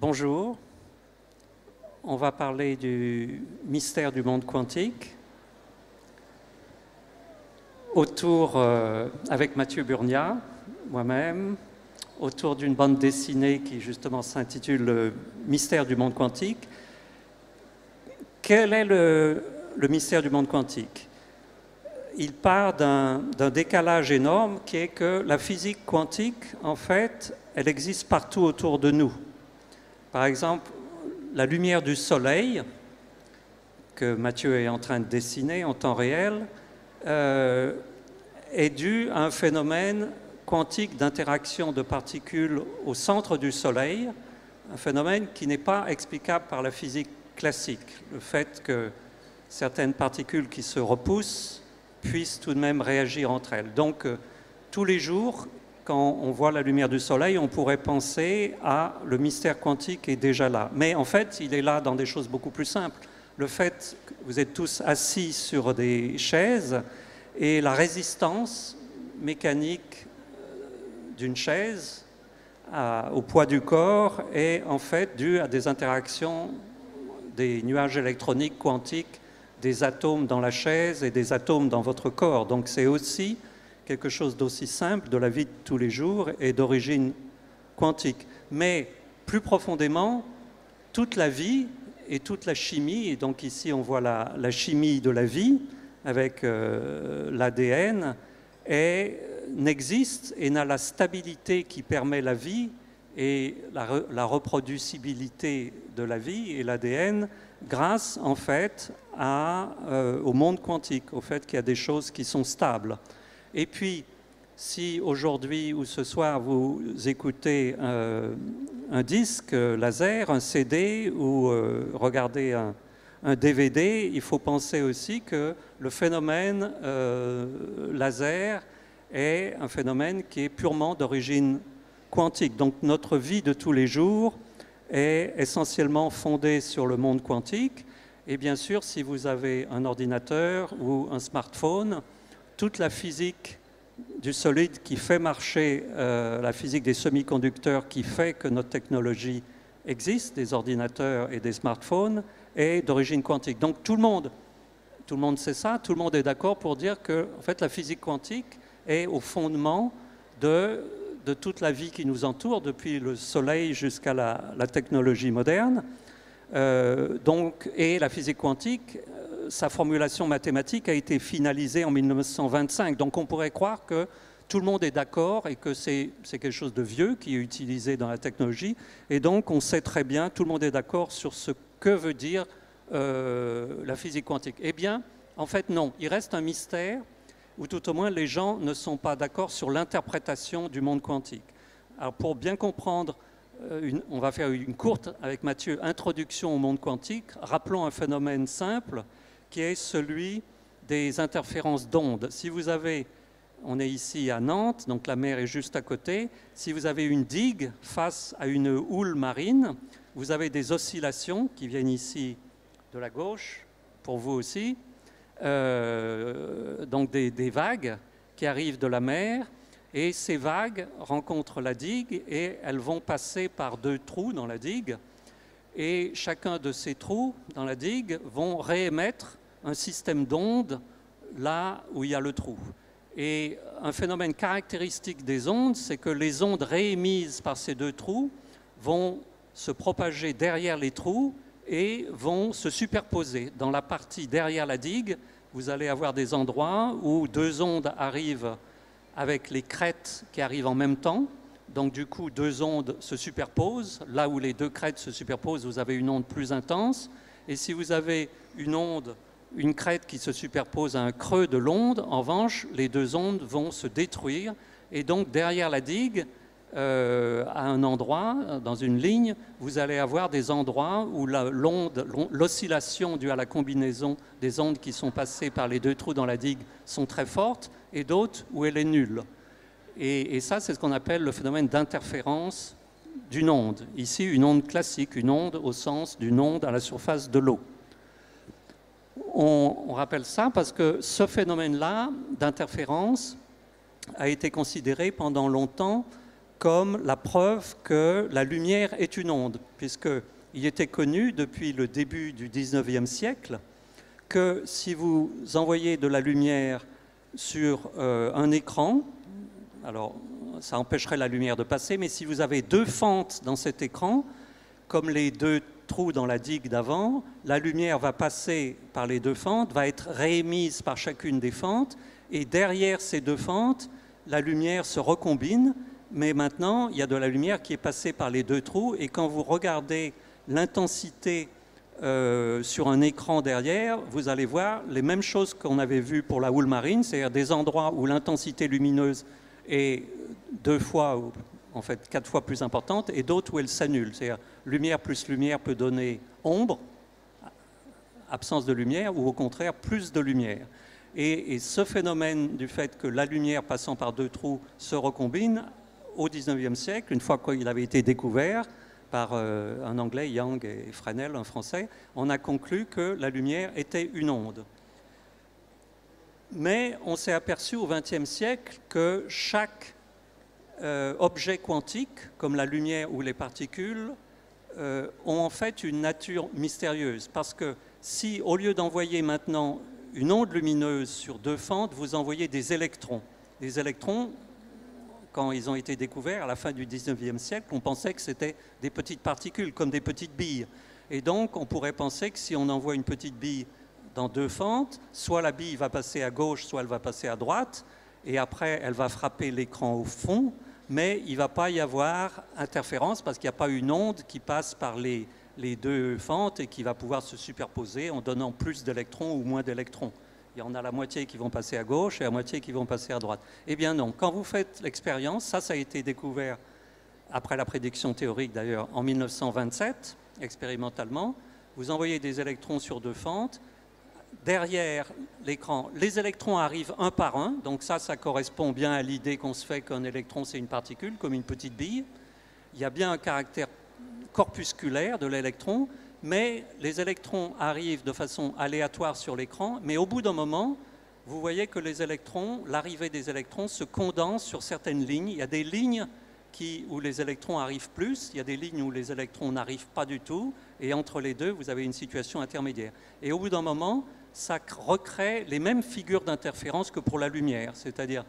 Bonjour, on va parler du mystère du monde quantique avec Mathieu Burnia, moi-même, autour d'une bande dessinée qui justement s'intitule Le mystère du monde quantique. Quel est le mystère du monde quantique? Il part d'un décalage énorme qui est que la physique quantique, en fait, elle existe partout autour de nous. Par exemple, la lumière du soleil, que Mathieu est en train de dessiner en temps réel, est due à un phénomène quantique d'interaction de particules au centre du soleil, un phénomène qui n'est pas explicable par la physique classique. Le fait que certaines particules qui se repoussent puissent tout de même réagir entre elles. Donc, tous les jours, quand on voit la lumière du soleil, on pourrait penser le mystère quantique est déjà là. Mais en fait, il est là dans des choses beaucoup plus simples. Le fait que vous êtes tous assis sur des chaises et la résistance mécanique d'une chaise au poids du corps est en fait due à des interactions des nuages électroniques quantiques des atomes dans la chaise et des atomes dans votre corps. Donc c'est aussi quelque chose d'aussi simple de la vie de tous les jours et d'origine quantique. Mais plus profondément, toute la vie et toute la chimie, et donc ici on voit la chimie de la vie avec l'ADN, n'existe et n'a la stabilité qui permet la vie et la reproducibilité de la vie et l'ADN grâce en fait au monde quantique, au fait qu'il y a des choses qui sont stables. Et puis, si aujourd'hui ou ce soir vous écoutez un disque laser, un CD ou regardez un DVD, il faut penser aussi que le phénomène laser est un phénomène qui est purement d'origine quantique. Donc notre vie de tous les jours est essentiellement fondée sur le monde quantique. Et bien sûr, si vous avez un ordinateur ou un smartphone, toute la physique du solide qui fait marcher la physique des semi-conducteurs qui fait que notre technologie existe, des ordinateurs et des smartphones, est d'origine quantique. Donc tout le monde sait ça, tout le monde est d'accord pour dire que en fait, la physique quantique est au fondement de toute la vie qui nous entoure, depuis le soleil jusqu'à la technologie moderne. Et la physique quantique, sa formulation mathématique a été finalisée en 1925. Donc on pourrait croire que tout le monde est d'accord et que c'est quelque chose de vieux qui est utilisé dans la technologie. Et donc on sait très bien, tout le monde est d'accord sur ce que veut dire la physique quantique. Eh bien, en fait non, il reste un mystère où tout au moins les gens ne sont pas d'accord sur l'interprétation du monde quantique. Alors pour bien comprendre, on va faire une courte, avec Mathieu, introduction au monde quantique. Rappelons un phénomène simple qui est celui des interférences d'ondes. Si vous avez, on est ici à Nantes, donc la mer est juste à côté, si vous avez une digue face à une houle marine, vous avez des oscillations qui viennent ici de la gauche, pour vous aussi, donc des vagues qui arrivent de la mer, et ces vagues rencontrent la digue et elles vont passer par 2 trous dans la digue, et chacun de ces trous dans la digue vont réémettre un système d'ondes là où il y a le trou. Et un phénomène caractéristique des ondes, c'est que les ondes réémises par ces 2 trous vont se propager derrière les trous et vont se superposer. Dans la partie derrière la digue, vous allez avoir des endroits où 2 ondes arrivent avec les crêtes qui arrivent en même temps. Donc du coup, 2 ondes se superposent. Là où les 2 crêtes se superposent, vous avez une onde plus intense. Et si vous avez une crête qui se superpose à un creux de l'onde, en revanche, les 2 ondes vont se détruire. Et donc derrière la digue, à un endroit, dans une ligne, vous allez avoir des endroits où l'oscillation due à la combinaison des ondes qui sont passées par les 2 trous dans la digue sont très fortes, et d'autres où elle est nulle. Et ça, c'est ce qu'on appelle le phénomène d'interférence d'une onde. Ici, une onde classique, une onde au sens d'une onde à la surface de l'eau. On rappelle ça parce que ce phénomène-là d'interférence a été considéré pendant longtemps comme la preuve que la lumière est une onde, puisqu'il était connu depuis le début du 19e siècle que si vous envoyez de la lumière sur un écran, alors ça empêcherait la lumière de passer, mais si vous avez deux fentes dans cet écran, comme les deux trous dans la digue d'avant, la lumière va passer par les deux fentes, va être réémise par chacune des fentes, et derrière ces deux fentes, la lumière se recombine, mais maintenant, il y a de la lumière qui est passée par les deux trous, et quand vous regardez l'intensité sur un écran derrière, vous allez voir les mêmes choses qu'on avait vues pour la houle marine, c'est-à-dire des endroits où l'intensité lumineuse est 2 fois, ou en fait 4 fois plus importante, et d'autres où elle s'annule. C'est-à-dire lumière plus lumière peut donner ombre, absence de lumière, ou au contraire plus de lumière. Et ce phénomène du fait que la lumière passant par deux trous se recombine, au XIXe siècle, une fois qu'il avait été découvert par un Anglais, Young, et Fresnel, un Français, on a conclu que la lumière était une onde. Mais on s'est aperçu au XXe siècle que chaque objet quantique, comme la lumière ou les particules, ont en fait une nature mystérieuse. Parce que si, au lieu d'envoyer maintenant une onde lumineuse sur deux fentes, vous envoyez des électrons. Les électrons, quand ils ont été découverts à la fin du XIXe siècle, on pensait que c'était des petites particules, comme des petites billes. Et donc, on pourrait penser que si on envoie une petite bille dans deux fentes, soit la bille va passer à gauche, soit elle va passer à droite, et après, elle va frapper l'écran au fond, mais il ne va pas y avoir interférence parce qu'il n'y a pas une onde qui passe par les deux fentes et qui va pouvoir se superposer en donnant plus d'électrons ou moins d'électrons. Il y en a la moitié qui vont passer à gauche et la moitié qui vont passer à droite. Eh bien non, quand vous faites l'expérience, ça a été découvert après la prédiction théorique d'ailleurs en 1927, expérimentalement, vous envoyez des électrons sur deux fentes, derrière l'écran, les électrons arrivent un par un, donc ça correspond bien à l'idée qu'on se fait qu'un électron c'est une particule, comme une petite bille. Il y a bien un caractère corpusculaire de l'électron, mais les électrons arrivent de façon aléatoire sur l'écran, mais au bout d'un moment, vous voyez que les électrons, l'arrivée des électrons se condense sur certaines lignes. Il y a des lignes où les électrons arrivent plus, il y a des lignes où les électrons n'arrivent pas du tout, et entre les deux, vous avez une situation intermédiaire. Et au bout d'un moment, ça recrée les mêmes figures d'interférence que pour la lumière, c'est-à-dire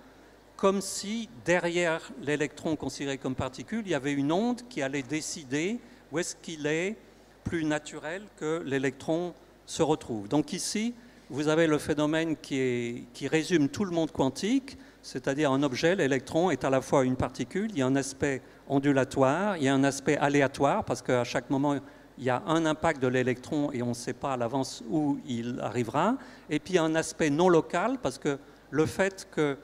comme si derrière l'électron considéré comme particule, il y avait une onde qui allait décider où est-ce qu'il est plus naturel que l'électron se retrouve. Donc ici, vous avez le phénomène qui résume tout le monde quantique, c'est-à-dire un objet, l'électron est à la fois une particule, il y a un aspect ondulatoire, il y a un aspect aléatoire, parce qu'à chaque moment, il y a un impact de l'électron et on ne sait pas à l'avance où il arrivera, et puis il y a un aspect non local, parce que le fait qu'il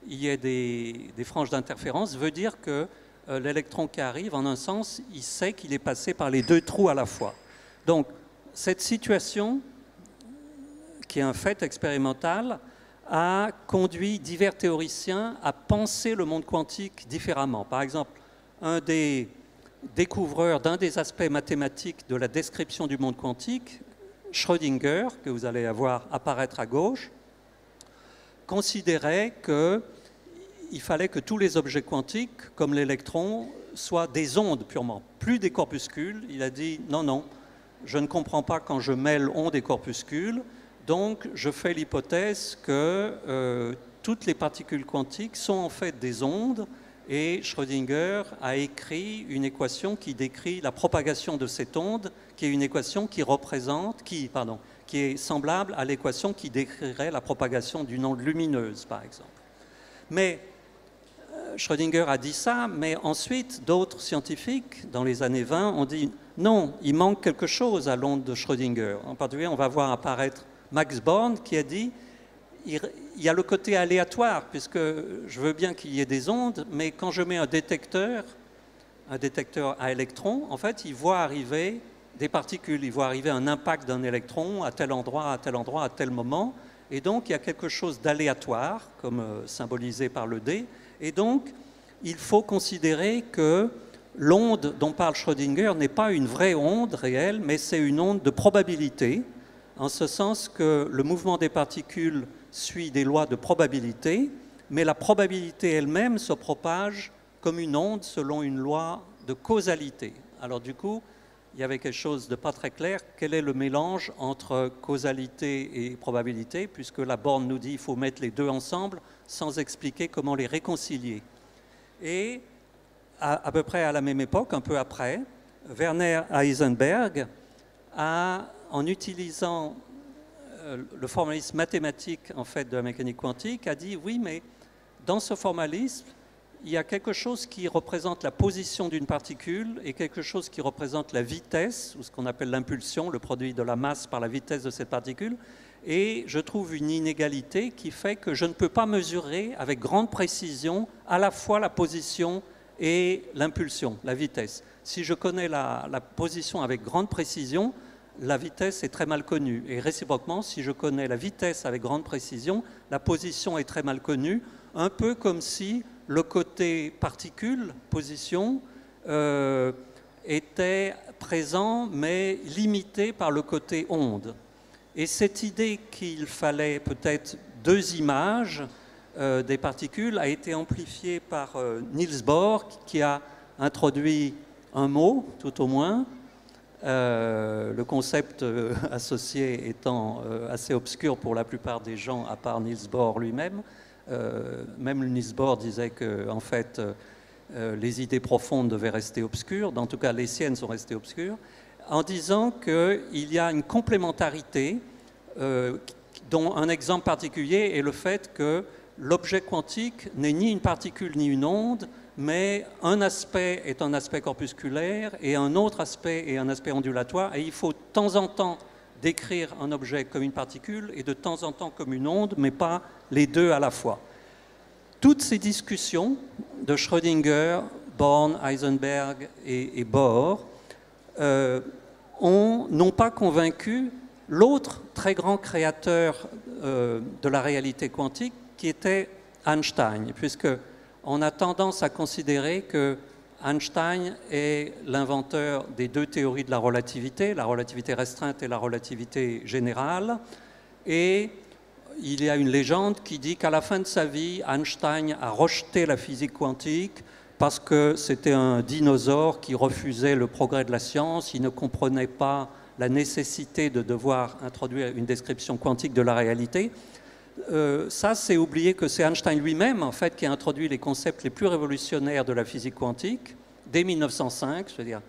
y ait des franges d'interférence veut dire que l'électron qui arrive, en un sens, il sait qu'il est passé par les deux trous à la fois. Donc, cette situation, qui est un fait expérimental, a conduit divers théoriciens à penser le monde quantique différemment. Par exemple, un des découvreurs d'un des aspects mathématiques de la description du monde quantique, Schrödinger, que vous allez voir apparaître à gauche, considérait qu'il fallait que tous les objets quantiques, comme l'électron, soient des ondes purement, plus des corpuscules. Il a dit non, non, je ne comprends pas quand je mêle ondes et corpuscules, donc je fais l'hypothèse que toutes les particules quantiques sont en fait des ondes, et Schrödinger a écrit une équation qui décrit la propagation de cette onde, qui est une équation qui est semblable à l'équation qui décrirait la propagation d'une onde lumineuse, par exemple. Mais Schrödinger a dit ça, mais ensuite, d'autres scientifiques, dans les années 20, ont dit non, il manque quelque chose à l'onde de Schrödinger. En particulier, on va voir apparaître Max Born qui a dit il y a le côté aléatoire, puisque je veux bien qu'il y ait des ondes, mais quand je mets un détecteur à électrons, en fait, il voit arriver des particules, il voit arriver un impact d'un électron à tel endroit, à tel endroit, à tel moment, et donc il y a quelque chose d'aléatoire, comme symbolisé par le dé, et donc il faut considérer que l'onde dont parle Schrödinger n'est pas une vraie onde réelle, mais c'est une onde de probabilité, en ce sens que le mouvement des particules suit des lois de probabilité, mais la probabilité elle-même se propage comme une onde selon une loi de causalité. Alors du coup, il y avait quelque chose de pas très clair. Quel est le mélange entre causalité et probabilité, puisque la borne nous dit qu'il faut mettre les deux ensemble sans expliquer comment les réconcilier. Et à peu près à la même époque, un peu après, Werner Heisenberg a, en utilisant le formalisme mathématique en fait, de la mécanique quantique, a dit oui, mais dans ce formalisme, il y a quelque chose qui représente la position d'une particule et quelque chose qui représente la vitesse, ou ce qu'on appelle l'impulsion, le produit de la masse par la vitesse de cette particule. Et je trouve une inégalité qui fait que je ne peux pas mesurer avec grande précision à la fois la position et l'impulsion, la vitesse. Si je connais la position avec grande précision, la vitesse est très mal connue. Et réciproquement, si je connais la vitesse avec grande précision, la position est très mal connue, un peu comme si le côté particule, position, était présent mais limité par le côté onde. Et cette idée qu'il fallait peut-être deux images des particules a été amplifiée par Niels Bohr, qui a introduit un mot, tout au moins, le concept associé étant assez obscur pour la plupart des gens, à part Niels Bohr lui-même. Même Niels Bohr disait que, en fait, les idées profondes devaient rester obscures, en tout cas les siennes sont restées obscures, en disant qu'il y a une complémentarité dont un exemple particulier est le fait que l'objet quantique n'est ni une particule ni une onde, mais un aspect est un aspect corpusculaire et un autre aspect est un aspect ondulatoire, et il faut de temps en temps décrire un objet comme une particule et de temps en temps comme une onde, mais pas les deux à la fois. Toutes ces discussions de Schrödinger, Born, Heisenberg et Bohr n'ont pas convaincu l'autre très grand créateur de la réalité quantique, qui était Einstein, puisque on a tendance à considérer que Einstein est l'inventeur des deux théories de la relativité restreinte et la relativité générale. Et il y a une légende qui dit qu'à la fin de sa vie, Einstein a rejeté la physique quantique parce que c'était un dinosaure qui refusait le progrès de la science, il ne comprenait pas la nécessité de devoir introduire une description quantique de la réalité. Ça, c'est oublier que c'est Einstein lui-même, en fait, qui a introduit les concepts les plus révolutionnaires de la physique quantique dès 1905. Je veux dire,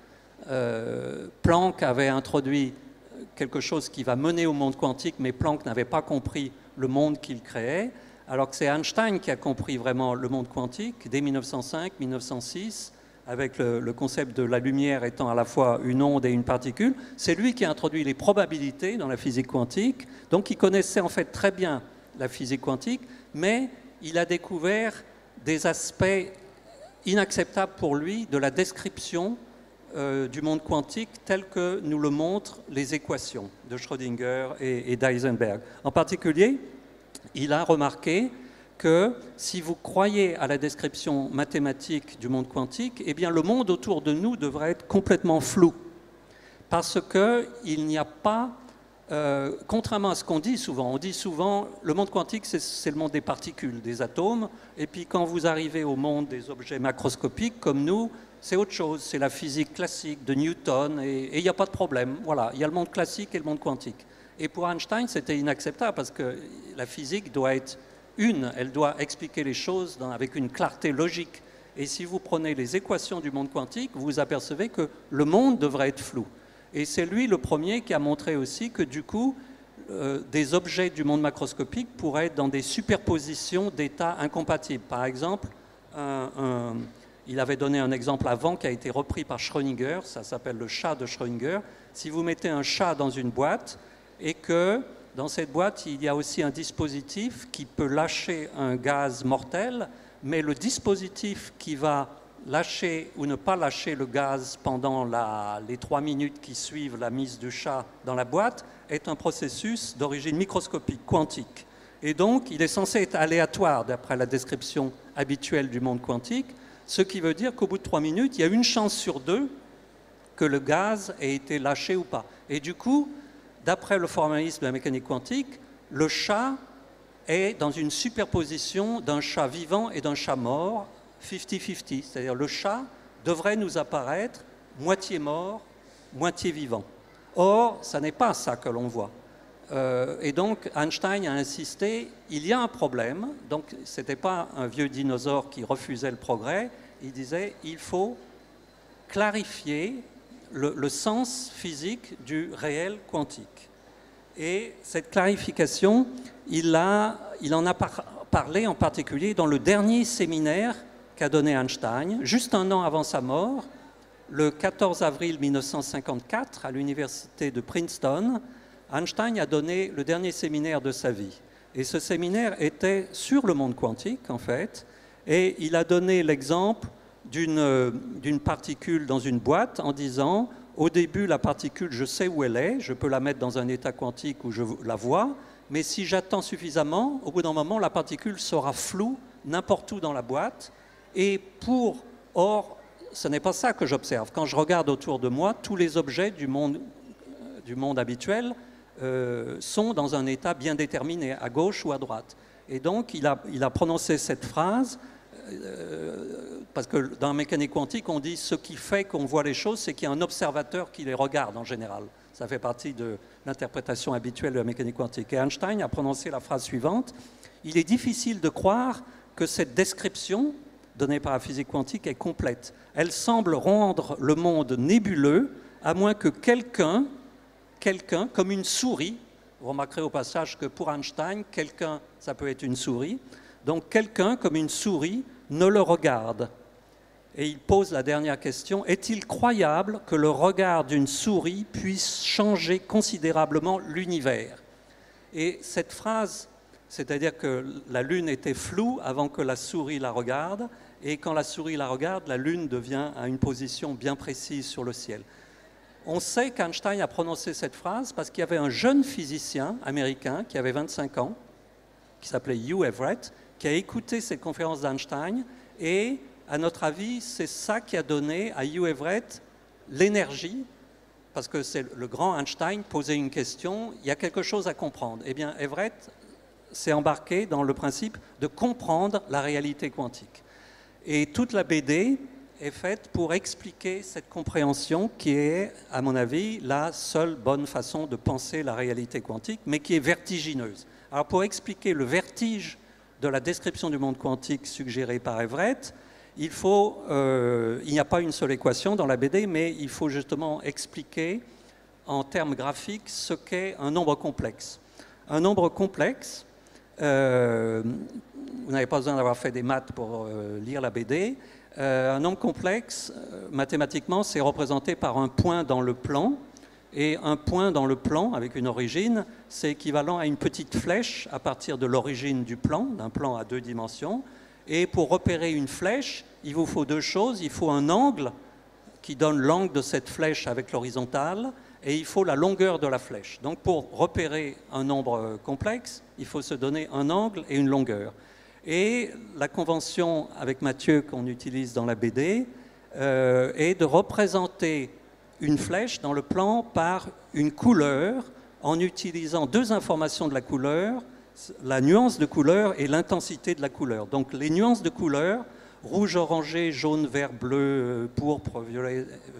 Planck avait introduit quelque chose qui va mener au monde quantique, mais Planck n'avait pas compris le monde qu'il créait, alors que c'est Einstein qui a compris vraiment le monde quantique dès 1905, 1906, avec le concept de la lumière étant à la fois une onde et une particule. C'est lui qui a introduit les probabilités dans la physique quantique, donc il connaissait en fait très bien la physique quantique, mais il a découvert des aspects inacceptables pour lui de la description du monde quantique tel que nous le montrent les équations de Schrödinger et d'Heisenberg. En particulier, il a remarqué que si vous croyez à la description mathématique du monde quantique, eh bien le monde autour de nous devrait être complètement flou, parce qu'il n'y a pas contrairement à ce qu'on dit souvent, on dit souvent le monde quantique c'est le monde des particules, des atomes, et puis quand vous arrivez au monde des objets macroscopiques comme nous, c'est autre chose, c'est la physique classique de Newton, et il n'y a pas de problème. Voilà, il y a le monde classique et le monde quantique. Et pour Einstein, c'était inacceptable parce que la physique doit être une, elle doit expliquer les choses avec une clarté logique. Et si vous prenez les équations du monde quantique, vous vous apercevez que le monde devrait être flou. Et c'est lui le premier qui a montré aussi que du coup, des objets du monde macroscopique pourraient être dans des superpositions d'états incompatibles. Par exemple, il avait donné un exemple avant qui a été repris par Schrödinger, ça s'appelle le chat de Schrödinger. Si vous mettez un chat dans une boîte et que dans cette boîte, il y a aussi un dispositif qui peut lâcher un gaz mortel, mais le dispositif qui va lâcher ou ne pas lâcher le gaz pendant les 3 minutes qui suivent la mise du chat dans la boîte est un processus d'origine microscopique, quantique. Et donc, il est censé être aléatoire d'après la description habituelle du monde quantique, ce qui veut dire qu'au bout de 3 minutes, il y a une chance sur 2 que le gaz ait été lâché ou pas. Et du coup, d'après le formalisme de la mécanique quantique, le chat est dans une superposition d'un chat vivant et d'un chat mort, 50-50, c'est-à-dire le chat devrait nous apparaître moitié mort, moitié vivant. Or, ça n'est pas ça que l'on voit. Et donc, Einstein a insisté, il y a un problème, donc ce n'était pas un vieux dinosaure qui refusait le progrès, il disait, il faut clarifier le sens physique du réel quantique. Et cette clarification, il en a parlé en particulier dans le dernier séminaire qu'a donné Einstein, juste un an avant sa mort, le 14 avril 1954, à l'université de Princeton. Einstein a donné le dernier séminaire de sa vie. Et ce séminaire était sur le monde quantique, en fait, et il a donné l'exemple d'une particule dans une boîte en disant, au début, la particule, je sais où elle est, je peux la mettre dans un état quantique où je la vois, mais si j'attends suffisamment, au bout d'un moment, la particule sera floue n'importe où dans la boîte. Et or, ce n'est pas ça que j'observe. Quand je regarde autour de moi, tous les objets du monde habituel sont dans un état bien déterminé, à gauche ou à droite. Et donc, il a prononcé cette phrase, parce que dans la mécanique quantique, on dit ce qui fait qu'on voit les choses, c'est qu'il y a un observateur qui les regarde en général. Ça fait partie de l'interprétation habituelle de la mécanique quantique. Et Einstein a prononcé la phrase suivante, « Il est difficile de croire que cette description donnée par la physique quantique est complète. Elle semble rendre le monde nébuleux, à moins que quelqu'un, comme une souris, vous remarquerez au passage que pour Einstein, quelqu'un, ça peut être une souris, donc quelqu'un, comme une souris, ne le regarde. » Et il pose la dernière question, est-il croyable que le regard d'une souris puisse changer considérablement l'univers? Et cette phrase, c'est-à-dire que la Lune était floue avant que la souris la regarde, et quand la souris la regarde, la Lune devient à une position bien précise sur le ciel. On sait qu'Einstein a prononcé cette phrase parce qu'il y avait un jeune physicien américain qui avait 25 ans, qui s'appelait Hugh Everett, qui a écouté cette conférence d'Einstein, et à notre avis, c'est ça qui a donné à Hugh Everett l'énergie, parce que c'est le grand Einstein posait une question, il y a quelque chose à comprendre. Eh bien, Everett s'est embarqué dans le principe de comprendre la réalité quantique. Et toute la BD est faite pour expliquer cette compréhension qui est, à mon avis, la seule bonne façon de penser la réalité quantique, mais qui est vertigineuse. Alors, pour expliquer le vertige de la description du monde quantique suggérée par Everett, il n'y a pas une seule équation dans la BD, mais il faut justement expliquer en termes graphiques ce qu'est un nombre complexe. Un nombre complexe, vous n'avez pas besoin d'avoir fait des maths pour lire la BD, un nombre complexe, mathématiquement, c'est représenté par un point dans le plan, et un point dans le plan avec une origine, c'est équivalent à une petite flèche à partir de l'origine du plan, d'un plan à 2 dimensions. Et pour repérer une flèche, il vous faut 2 choses. Il faut un angle qui donne l'angle de cette flèche avec l'horizontale, et il faut la longueur de la flèche. Donc pour repérer un nombre complexe, il faut se donner un angle et une longueur. Et la convention avec Mathieu qu'on utilise dans la BD est de représenter une flèche dans le plan par une couleur en utilisant 2 informations de la couleur, la nuance de couleur et l'intensité de la couleur. Donc les nuances de couleur, rouge, orangé, jaune, vert, bleu, pourpre,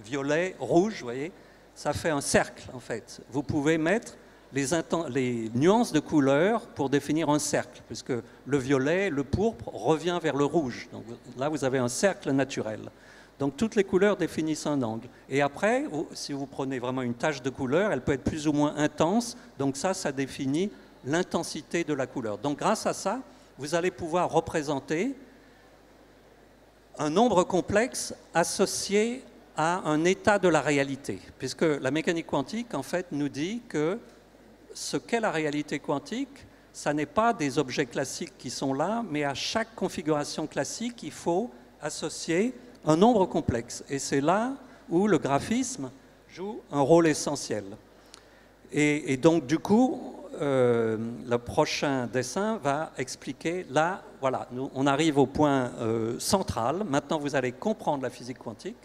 violet, rouge, vous voyez, ça fait un cercle en fait. Vous pouvez mettre les nuances de couleur pour définir un cercle, puisque le violet, le pourpre revient vers le rouge. Donc là, vous avez un cercle naturel. Donc toutes les couleurs définissent un angle. Et après, si vous prenez vraiment une tache de couleur, elle peut être plus ou moins intense. Donc ça définit l'intensité de la couleur. Donc grâce à ça, vous allez pouvoir représenter un nombre complexe associé à un état de la réalité. Puisque la mécanique quantique, en fait, nous dit que ce qu'est la réalité quantique, ça n'est pas des objets classiques qui sont là, mais à chaque configuration classique, il faut associer un nombre complexe. Et c'est là où le graphisme joue un rôle essentiel. Et donc, du coup, le prochain dessin va expliquer, là, voilà, on arrive au point central. Maintenant, vous allez comprendre la physique quantique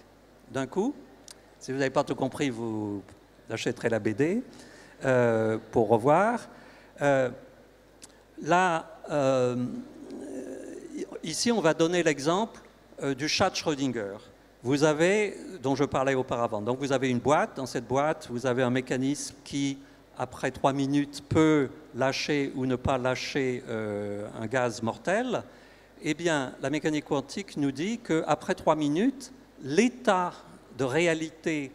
d'un coup. Si vous n'avez pas tout compris, vous achèterez la BD pour revoir. Là, ici, on va donner l'exemple du chat de Schrödinger. Vous avez, dont je parlais auparavant, donc vous avez une boîte. Dans cette boîte, vous avez un mécanisme qui, après 3 minutes, peut lâcher ou ne pas lâcher un gaz mortel. Eh bien, la mécanique quantique nous dit qu'après 3 minutes, l'état de réalité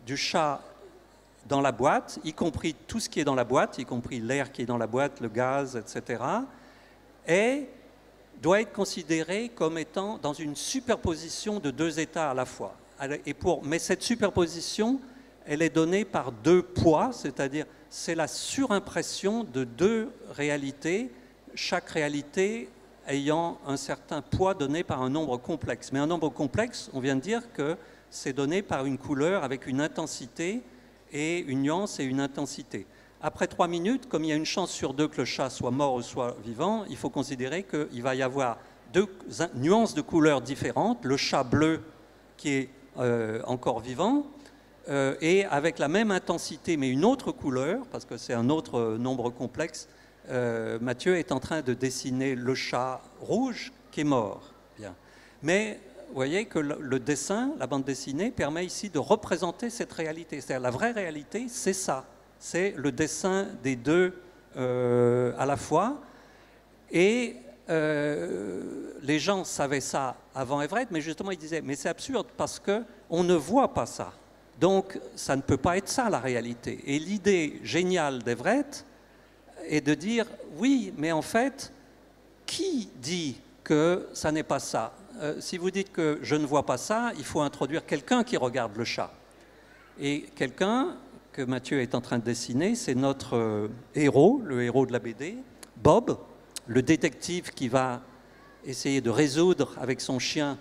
du chat dans la boîte, y compris tout ce qui est dans la boîte, y compris l'air qui est dans la boîte, le gaz, etc., doit être considéré comme étant dans une superposition de 2 états à la fois. Mais cette superposition, elle est donnée par 2 poids, c'est-à-dire c'est la surimpression de 2 réalités, chaque réalité ayant un certain poids donné par un nombre complexe. Mais un nombre complexe, on vient de dire que c'est donné par une couleur avec une intensité et une nuance et une intensité. Après 3 minutes, comme il y a une chance sur 2 que le chat soit mort ou soit vivant, il faut considérer qu'il va y avoir 2 nuances de couleurs différentes. Le chat bleu qui est encore vivant et avec la même intensité mais une autre couleur, parce que c'est un autre nombre complexe. Mathieu est en train de dessiner le chat rouge qui est mort. Bien. Mais vous voyez que le dessin, la bande dessinée, permet ici de représenter cette réalité. C'est-à-dire la vraie réalité, c'est ça. C'est le dessin des 2 à la fois. Et les gens savaient ça avant Everett, mais justement ils disaient, mais c'est absurde parce qu'on ne voit pas ça. Donc ça ne peut pas être ça la réalité. Et l'idée géniale d'Everett est de dire, oui, mais en fait, qui dit que ça n'est pas ça? Si vous dites que je ne vois pas ça, il faut introduire quelqu'un qui regarde le chat. Et quelqu'un que Mathieu est en train de dessiner, c'est notre héros, le héros de la BD, Bob, le détective qui va essayer de résoudre avec son chien,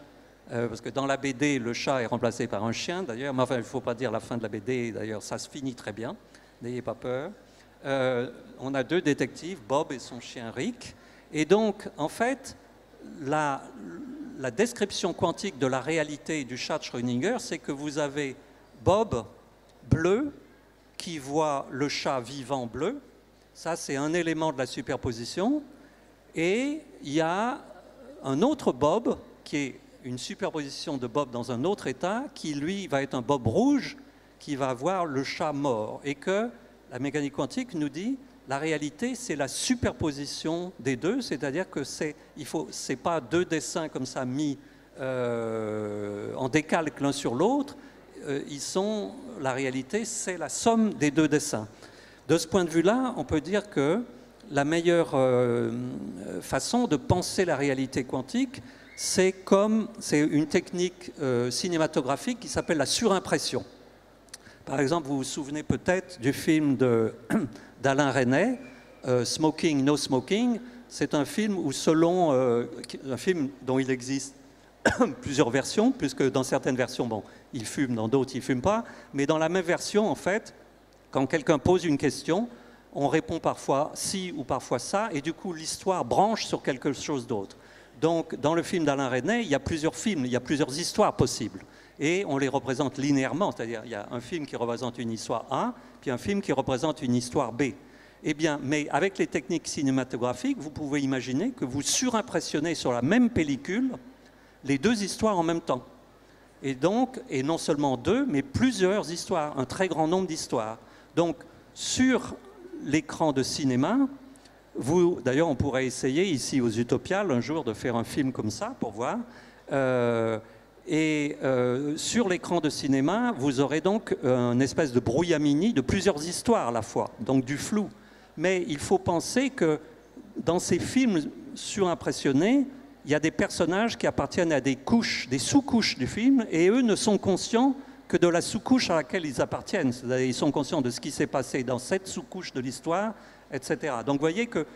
parce que dans la BD, le chat est remplacé par un chien, d'ailleurs, mais enfin, il ne faut pas dire la fin de la BD, d'ailleurs, ça se finit très bien, n'ayez pas peur. On a 2 détectives, Bob et son chien Rick, et donc, en fait, la description quantique de la réalité du chat de Schrödinger, c'est que vous avez Bob bleu qui voit le chat vivant bleu. Ça, c'est un élément de la superposition. Et il y a un autre Bob qui est une superposition de Bob dans un autre état qui, lui, va être un Bob rouge qui va voir le chat mort. Et que la mécanique quantique nous dit la réalité, c'est la superposition des 2, c'est-à-dire que c'est pas 2 dessins comme ça mis en décalque l'un sur l'autre. La réalité, c'est la somme des 2 dessins. De ce point de vue-là, on peut dire que la meilleure façon de penser la réalité quantique, c'est une technique cinématographique qui s'appelle la surimpression. Par exemple, vous vous souvenez peut-être du film d'Alain Resnais, Smoking, No Smoking. C'est un film où, selon un film dont il existe plusieurs versions, puisque dans certaines versions, bon, il fume, dans d'autres, il ne fume pas. Mais dans la même version, en fait, quand quelqu'un pose une question, on répond parfois si ou parfois ça, et du coup, l'histoire branche sur quelque chose d'autre. Donc, dans le film d'Alain Resnais, il y a plusieurs films, il y a plusieurs histoires possibles. Et on les représente linéairement, c'est-à-dire il y a un film qui représente une histoire A, puis un film qui représente une histoire B. Eh bien, mais avec les techniques cinématographiques, vous pouvez imaginer que vous surimpressionnez sur la même pellicule les 2 histoires en même temps. Et donc, et non seulement 2, mais plusieurs histoires, un très grand nombre d'histoires. Donc, sur l'écran de cinéma, d'ailleurs, on pourrait essayer ici aux Utopiales un jour de faire un film comme ça pour voir. Sur l'écran de cinéma, vous aurez donc une espèce de brouillamini de plusieurs histoires à la fois, donc du flou. Mais il faut penser que dans ces films surimpressionnés, il y a des personnages qui appartiennent à des couches, des sous-couches du film, et eux ne sont conscients que de la sous-couche à laquelle ils appartiennent. C'est-à-dire, ils sont conscients de ce qui s'est passé dans cette sous-couche de l'histoire, etc. Donc vous voyez que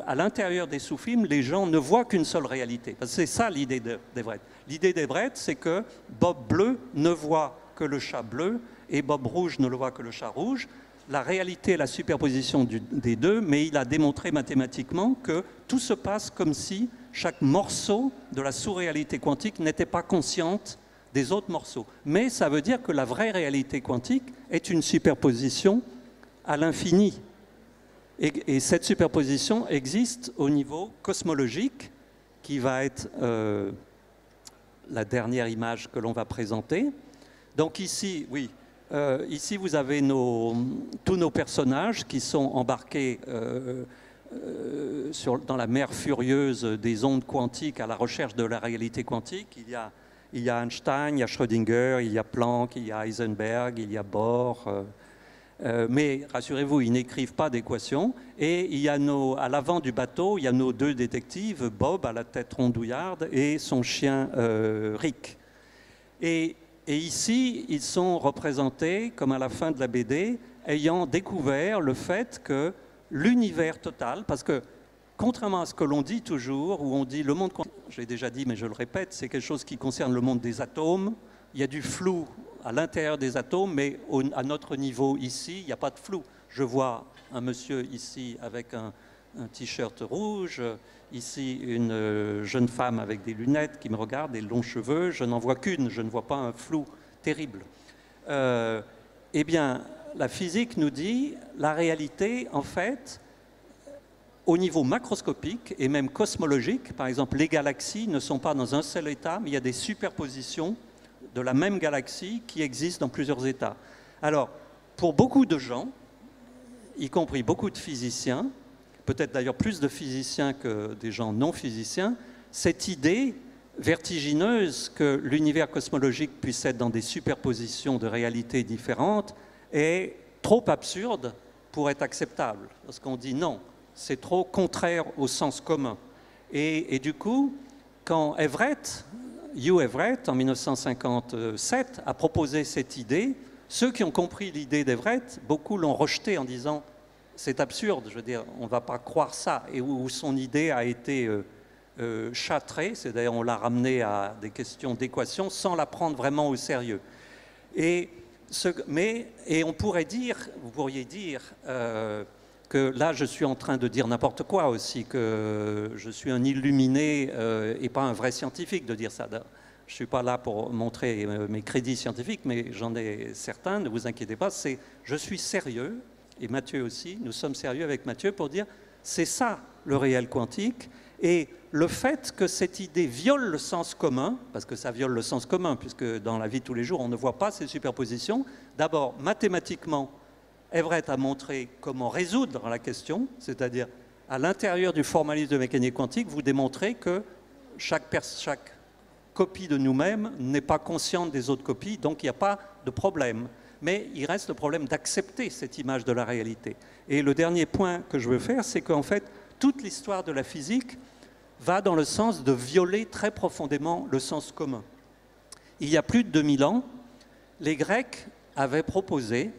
à l'intérieur des sous-films, les gens ne voient qu'une seule réalité. C'est ça l'idée d'Everett. L'idée d'Everett, c'est que Bob bleu ne voit que le chat bleu et Bob rouge ne le voit que le chat rouge. La réalité est la superposition des 2, mais il a démontré mathématiquement que tout se passe comme si chaque morceau de la sous-réalité quantique n'était pas consciente des autres morceaux. Mais ça veut dire que la vraie réalité quantique est une superposition à l'infini. Et cette superposition existe au niveau cosmologique qui va être la dernière image que l'on va présenter. Donc ici, oui, ici vous avez tous nos personnages qui sont embarqués dans la mer furieuse des ondes quantiques à la recherche de la réalité quantique. Il y a Einstein, il y a Schrödinger, il y a Planck, il y a Heisenberg, il y a Bohr. Mais rassurez-vous, ils n'écrivent pas d'équations. Et il y a à l'avant du bateau, il y a nos deux détectives, Bob à la tête rondouillarde et son chien Rick. Et ici, ils sont représentés, comme à la fin de la BD, ayant découvert le fait que l'univers total, parce que contrairement à ce que l'on dit toujours, où on dit le monde, j'ai déjà dit mais je le répète, c'est quelque chose qui concerne le monde des atomes, il y a du flou à l'intérieur des atomes, mais à notre niveau ici, il n'y a pas de flou. Je vois un monsieur ici avec un t-shirt rouge, ici une jeune femme avec des lunettes qui me regarde, des longs cheveux, je n'en vois qu'une, je ne vois pas un flou terrible. Eh bien, la physique nous dit, la réalité, en fait, au niveau macroscopique et même cosmologique, par exemple, les galaxies ne sont pas dans un seul état, mais il y a des superpositions de la même galaxie qui existent dans plusieurs états. Alors, pour beaucoup de gens, y compris beaucoup de physiciens, peut-être d'ailleurs plus de physiciens que des gens non physiciens, cette idée vertigineuse que l'univers cosmologique puisse être dans des superpositions de réalités différentes est trop absurde pour être acceptable. Parce qu'on dit non, c'est trop contraire au sens commun. Et du coup, quand Hugh Everett, en 1957, a proposé cette idée, ceux qui ont compris l'idée d'Everett, beaucoup l'ont rejetée en disant c'est absurde, je veux dire, on ne va pas croire ça, et où son idée a été châtrée, c'est d'ailleurs on l'a ramené à des questions d'équation sans la prendre vraiment au sérieux. Et on pourrait dire, vous pourriez dire que là je suis en train de dire n'importe quoi aussi, que je suis un illuminé et pas un vrai scientifique de dire ça. Je ne suis pas là pour montrer mes crédits scientifiques, mais j'en ai certains, ne vous inquiétez pas, je suis sérieux, et Mathieu aussi, nous sommes sérieux avec Mathieu pour dire c'est ça le réel quantique, et le fait que cette idée viole le sens commun, parce que ça viole le sens commun, puisque dans la vie de tous les jours, on ne voit pas ces superpositions, d'abord, mathématiquement, Everett a montré comment résoudre la question, c'est-à-dire à l'intérieur du formalisme de mécanique quantique, vous démontrez que chaque copie de nous-mêmes n'est pas consciente des autres copies, donc il n'y a pas de problème. Mais il reste le problème d'accepter cette image de la réalité. Et le dernier point que je veux faire, c'est qu'en fait, toute l'histoire de la physique va dans le sens de violer très profondément le sens commun. Il y a plus de 2000 ans, les Grecs avaient proposé,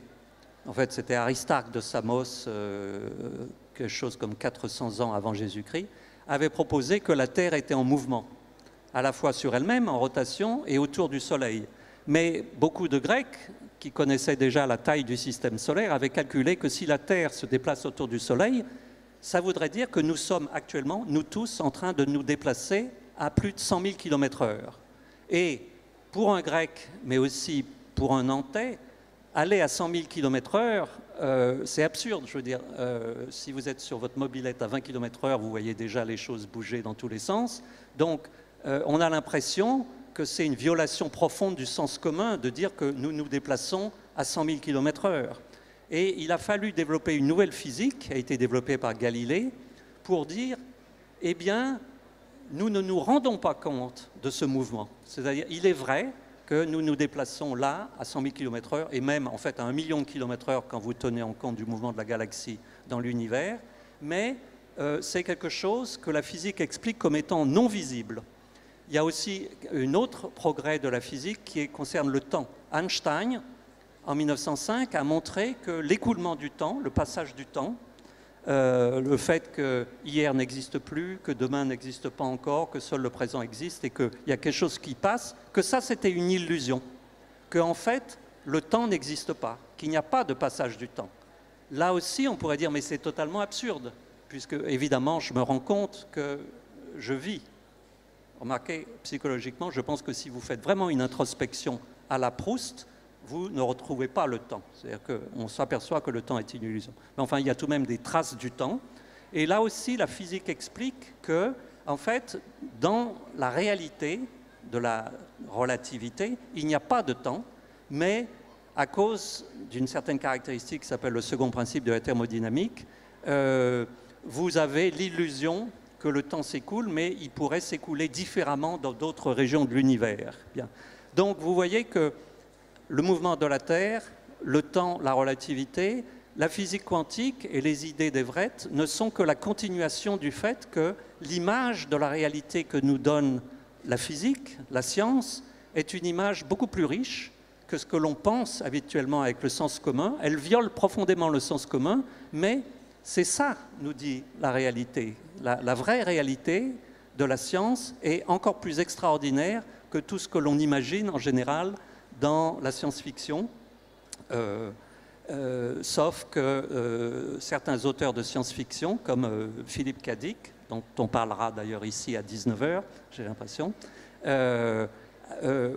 en fait c'était Aristarque de Samos, quelque chose comme 400 ans avant Jésus-Christ, avait proposé que la Terre était en mouvement, à la fois sur elle-même, en rotation, et autour du Soleil. Mais beaucoup de Grecs, qui connaissaient déjà la taille du système solaire, avaient calculé que si la Terre se déplace autour du Soleil, ça voudrait dire que nous sommes actuellement, nous tous, en train de nous déplacer à plus de 100 000 km/h. Et pour un Grec, mais aussi pour un Nantais, aller à 100 000 km/h, c'est absurde. Je veux dire, si vous êtes sur votre mobilette à 20 km/h, vous voyez déjà les choses bouger dans tous les sens. Donc, on a l'impression que c'est une violation profonde du sens commun de dire que nous nous déplaçons à 100 000 km/h. Et il a fallu développer une nouvelle physique, qui a été développée par Galilée, pour dire, eh bien, nous ne nous rendons pas compte de ce mouvement. C'est-à-dire, il est vrai que nous nous déplaçons là, à 100 000 km/h, et même en fait à 1 million de km/h quand vous tenez en compte du mouvement de la galaxie dans l'univers, mais c'est quelque chose que la physique explique comme étant non visible. Il y a aussi un autre progrès de la physique qui concerne le temps. Einstein, en 1905, a montré que l'écoulement du temps, le passage du temps, le fait que hier n'existe plus, que demain n'existe pas encore, que seul le présent existe et qu'il y a quelque chose qui passe, que ça c'était une illusion, qu'en fait le temps n'existe pas, qu'il n'y a pas de passage du temps. Là aussi on pourrait dire mais c'est totalement absurde, puisque évidemment je me rends compte que je vis. Remarquez, psychologiquement, je pense que si vous faites vraiment une introspection à la Proust, vous ne retrouvez pas le temps. C'est-à-dire qu'on s'aperçoit que le temps est une illusion. Mais enfin, il y a tout de même des traces du temps. Et là aussi, la physique explique que, en fait, dans la réalité, de la relativité, il n'y a pas de temps, mais à cause d'une certaine caractéristique qui s'appelle le second principe de la thermodynamique, vous avez l'illusion que le temps s'écoule, mais il pourrait s'écouler différemment dans d'autres régions de l'univers. Donc vous voyez que le mouvement de la Terre, le temps, la relativité, la physique quantique et les idées d'Everett ne sont que la continuation du fait que l'image de la réalité que nous donne la physique, la science, est une image beaucoup plus riche que ce que l'on pense habituellement avec le sens commun. Elle viole profondément le sens commun, mais c'est ça, nous dit la réalité. La vraie réalité de la science est encore plus extraordinaire que tout ce que l'on imagine en général dans la science-fiction. Sauf que certains auteurs de science-fiction, comme Philippe K. Dick, dont on parlera d'ailleurs ici à 19h, j'ai l'impression,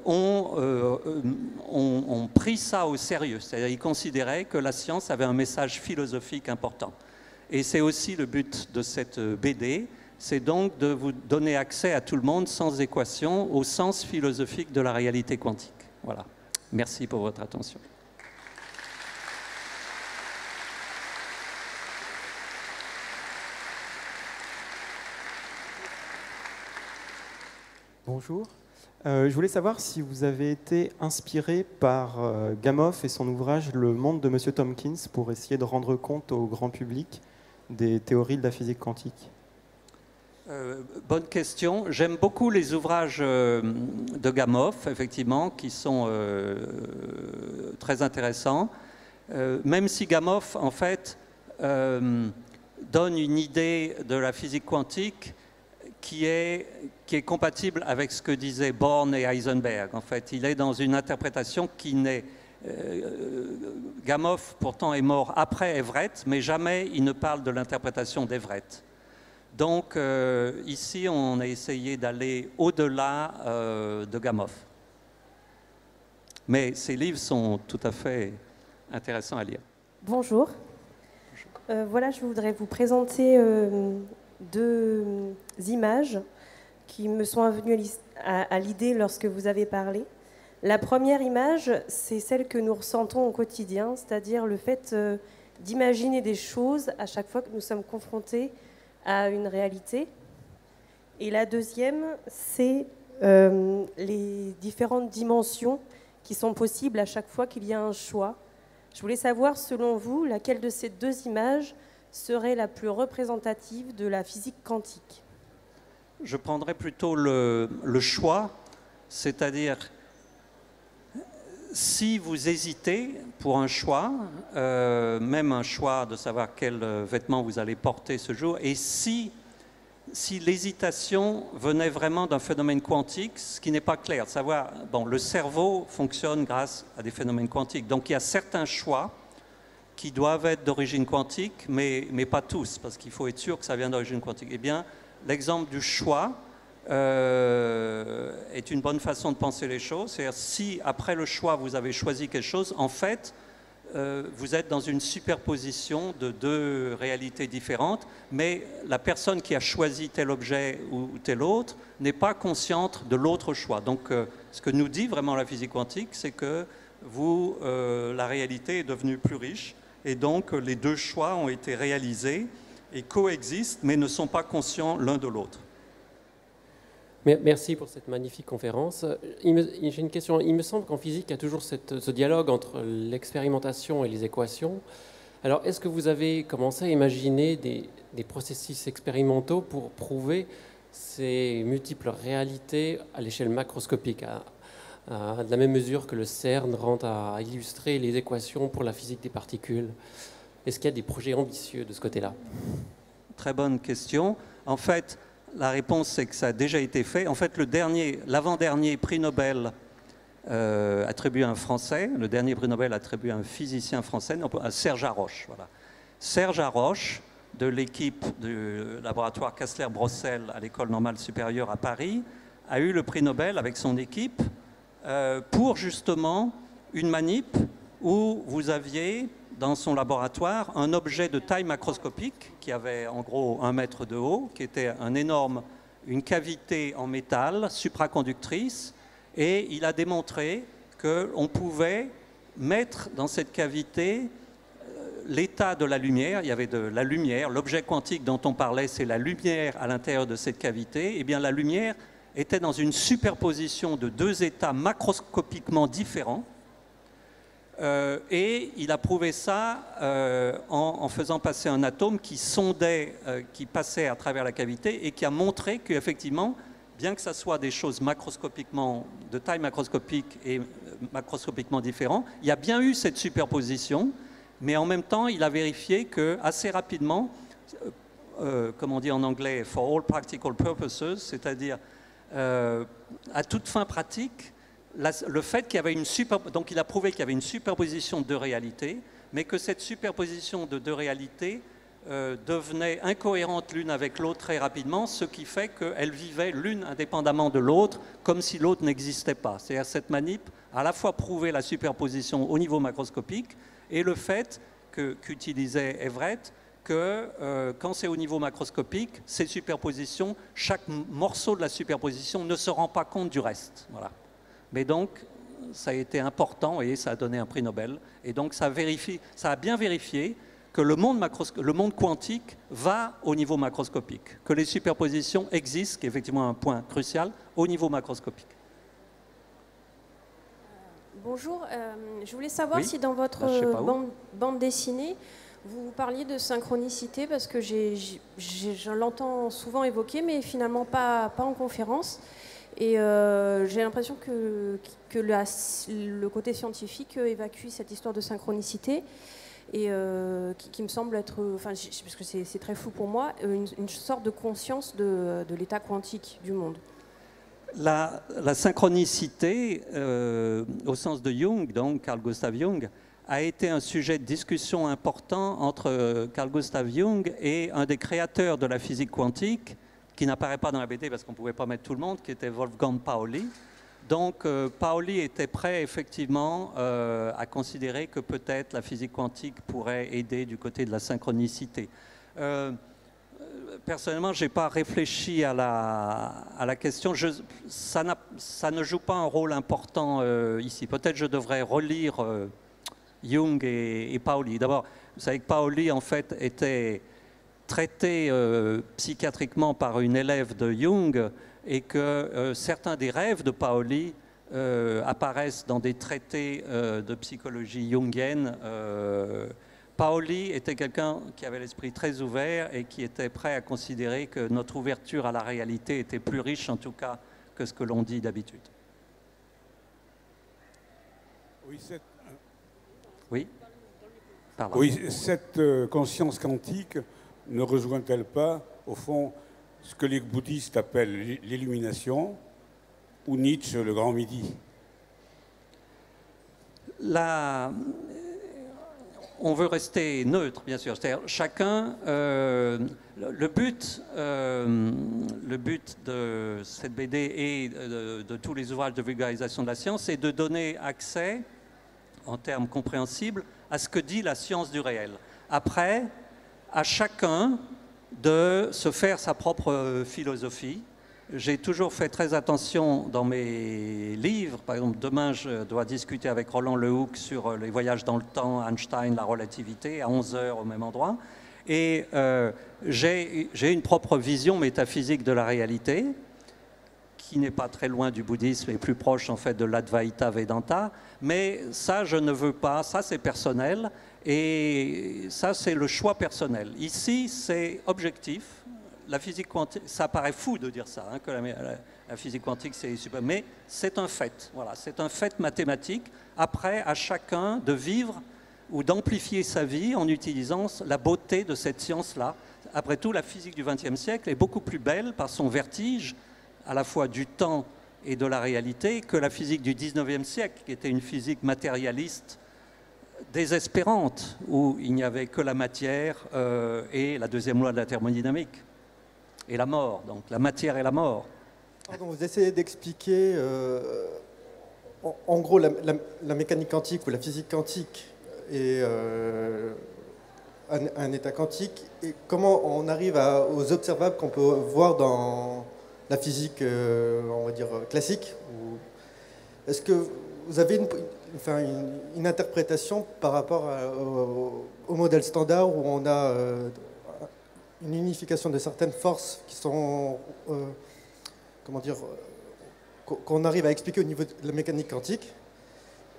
ont pris ça au sérieux. C'est-à-dire qu'ils considéraient que la science avait un message philosophique important. Et c'est aussi le but de cette BD, c'est donc de vous donner accès à tout le monde sans équation au sens philosophique de la réalité quantique. Voilà. Merci pour votre attention. Bonjour. Je voulais savoir si vous avez été inspiré par Gamow et son ouvrage Le monde de Monsieur Tompkins pour essayer de rendre compte au grand public des théories de la physique quantique. Bonne question. J'aime beaucoup les ouvrages de Gamow, effectivement, qui sont très intéressants. Même si Gamow, en fait, donne une idée de la physique quantique qui est compatible avec ce que disaient Born et Heisenberg. En fait, il est dans une interprétation qui n'est... Gamow, pourtant, est mort après Everett, mais jamais il ne parle de l'interprétation d'Everett. Donc, ici, on a essayé d'aller au-delà de Gamow. Mais ces livres sont tout à fait intéressants à lire. Bonjour. Voilà, je voudrais vous présenter deux images qui me sont venues à l'idée lorsque vous avez parlé. La première image, c'est celle que nous ressentons au quotidien, c'est-à-dire le fait d'imaginer des choses à chaque fois que nous sommes confrontés à une réalité. Et la deuxième, c'est les différentes dimensions qui sont possibles à chaque fois qu'il y a un choix. Je voulais savoir, selon vous, laquelle de ces deux images serait la plus représentative de la physique quantique? Je prendrais plutôt le choix, c'est-à-dire si vous hésitez pour un choix, même un choix de savoir quel vêtement vous allez porter ce jour, et si l'hésitation venait vraiment d'un phénomène quantique, ce qui n'est pas clair, de savoir, bon, le cerveau fonctionne grâce à des phénomènes quantiques, donc il y a certains choix qui doivent être d'origine quantique, mais pas tous, parce qu'il faut être sûr que ça vient d'origine quantique. Eh bien, l'exemple du choix est une bonne façon de penser les choses. C'est-à-dire, si après le choix, vous avez choisi quelque chose, en fait, vous êtes dans une superposition de deux réalités différentes, mais la personne qui a choisi tel objet ou tel autre n'est pas consciente de l'autre choix. Donc, ce que nous dit vraiment la physique quantique, c'est que la réalité est devenue plus riche, et donc les deux choix ont été réalisés et coexistent, mais ne sont pas conscients l'un de l'autre. Merci pour cette magnifique conférence. J'ai une question. Il me semble qu'en physique, il y a toujours ce dialogue entre l'expérimentation et les équations. Alors, est-ce que vous avez commencé à imaginer des processus expérimentaux pour prouver ces multiples réalités à l'échelle macroscopique, à de la même mesure que le CERN rend à illustrer les équations pour la physique des particules? Est-ce qu'il y a des projets ambitieux de ce côté-là? Très bonne question. En fait, la réponse, c'est que ça a déjà été fait. En fait, l'avant-dernier prix Nobel attribué à un Français, le dernier prix Nobel attribué à un physicien français, à Serge Haroche. Voilà. Serge Haroche, de l'équipe du laboratoire Kastler-Brossel à l'École normale supérieure à Paris, a eu le prix Nobel avec son équipe pour justement une manip où vous aviez dans son laboratoire un objet de taille macroscopique qui avait en gros 1 mètre de haut, qui était un énorme une cavité en métal supraconductrice et il a démontré qu'on pouvait mettre dans cette cavité l'état de la lumière. Il y avait de la lumière, l'objet quantique dont on parlait, c'est la lumière à l'intérieur de cette cavité. Eh bien, la lumière était dans une superposition de deux états macroscopiquement différents. Et il a prouvé ça en faisant passer un atome qui sondait, qui passait à travers la cavité et qui a montré qu'effectivement, bien que ça soit des choses macroscopiquement, de taille macroscopique et macroscopiquement différentes, il y a bien eu cette superposition, mais en même temps, il a vérifié que assez rapidement, comme on dit en anglais, for all practical purposes, c'est-à-dire à toute fin pratique, le fait qu'il y avait donc il a prouvé qu'il y avait une superposition de deux réalités, mais que cette superposition de deux réalités devenait incohérente l'une avec l'autre très rapidement, ce qui fait qu'elles vivaient l'une indépendamment de l'autre, comme si l'autre n'existait pas. C'est-à-dire cette manip a à la fois prouvé la superposition au niveau macroscopique et le fait qu'utilisait Everett, que quand c'est au niveau macroscopique, ces superpositions, chaque morceau de la superposition ne se rend pas compte du reste. Voilà. Mais donc, ça a été important et ça a donné un prix Nobel. Et donc, ça a bien vérifié que le monde quantique va au niveau macroscopique, que les superpositions existent, qui est effectivement un point crucial, au niveau macroscopique. Bonjour, je voulais savoir oui, si dans votre bande dessinée, vous parliez de synchronicité, parce que je l'entends souvent évoquer, mais finalement pas en conférence. Et j'ai l'impression que le côté scientifique évacue cette histoire de synchronicité et qui me semble être, parce que c'est très flou pour moi, une sorte de conscience de l'état quantique du monde. La synchronicité, au sens de Jung, donc Carl Gustav Jung, a été un sujet de discussion important entre Carl Gustav Jung et un des créateurs de la physique quantique, qui n'apparaît pas dans la BD parce qu'on ne pouvait pas mettre tout le monde, qui était Wolfgang Pauli. Donc Pauli était prêt effectivement à considérer que peut-être la physique quantique pourrait aider du côté de la synchronicité. Personnellement, je n'ai pas réfléchi à la question. Ça ne joue pas un rôle important ici. Peut-être je devrais relire Jung et Pauli. D'abord, vous savez que Pauli, en fait, était traité psychiatriquement par une élève de Jung et que certains des rêves de Pauli apparaissent dans des traités de psychologie jungienne. Pauli était quelqu'un qui avait l'esprit très ouvert et qui était prêt à considérer que notre ouverture à la réalité était plus riche, en tout cas, que ce que l'on dit d'habitude. Oui, pardon. Oui, cette conscience quantique ne rejoint-elle pas, au fond, ce que les bouddhistes appellent l'illumination, ou Nietzsche, le grand midi? On veut rester neutre, bien sûr. C'est-à-dire, chacun, le but de cette BD et de tous les ouvrages de vulgarisation de la science, c'est de donner accès, en termes compréhensibles, à ce que dit la science du réel. Après, à chacun de se faire sa propre philosophie. J'ai toujours fait très attention dans mes livres. Par exemple, demain, je dois discuter avec Roland Lehoucq sur les voyages dans le temps, Einstein, la relativité, à 11h au même endroit. Et j'ai une propre vision métaphysique de la réalité, qui n'est pas très loin du bouddhisme et plus proche en fait de l'Advaita Vedanta. Mais ça, je ne veux pas, ça c'est personnel. Et ça, c'est le choix personnel. Ici, c'est objectif. La physique quantique, ça paraît fou de dire ça, hein, que la physique quantique, c'est super, mais c'est un fait. Voilà, c'est un fait mathématique. Après, à chacun de vivre ou d'amplifier sa vie en utilisant la beauté de cette science-là. Après tout, la physique du XXe siècle est beaucoup plus belle par son vertige, à la fois du temps et de la réalité, que la physique du XIXe siècle, qui était une physique matérialiste, désespérante, où il n'y avait que la matière et la deuxième loi de la thermodynamique, et la mort, donc la matière et la mort. Pardon, vous essayez d'expliquer, en gros, la mécanique quantique ou la physique quantique et un état quantique, et comment on arrive aux observables qu'on peut voir dans la physique, on va dire, classique? Est-ce que vous avez une interprétation par rapport au modèle standard où on a une unification de certaines forces qui sont, comment dire, qu'on arrive à expliquer au niveau de la mécanique quantique,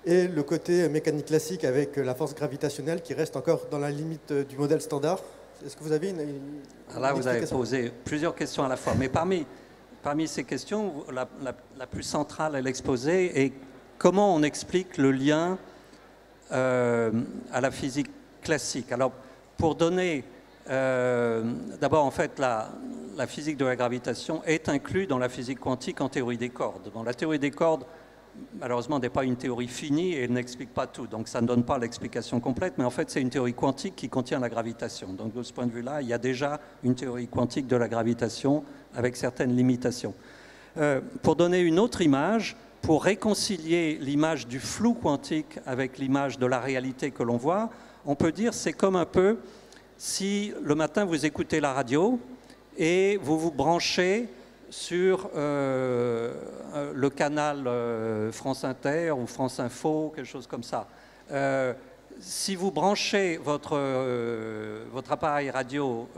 et le côté mécanique classique avec la force gravitationnelle qui reste encore dans la limite du modèle standard? Est-ce que vous avez Là, vous avez posé plusieurs questions à la fois, mais parmi ces questions, la plus centrale à l'exposé est comment on explique le lien à la physique classique. Alors, pour donner... D'abord, en fait, la physique de la gravitation est inclue dans la physique quantique en théorie des cordes. Bon, la théorie des cordes, malheureusement, n'est pas une théorie finie et elle n'explique pas tout. Donc, ça ne donne pas l'explication complète, mais en fait, c'est une théorie quantique qui contient la gravitation. Donc, de ce point de vue-là, il y a déjà une théorie quantique de la gravitation avec certaines limitations. Pour donner une autre image, pour réconcilier l'image du flou quantique avec l'image de la réalité que l'on voit, on peut dire c'est comme un peu si le matin vous écoutez la radio et vous vous branchez sur le canal France Inter ou France Info, quelque chose comme ça. Si vous branchez votre appareil radio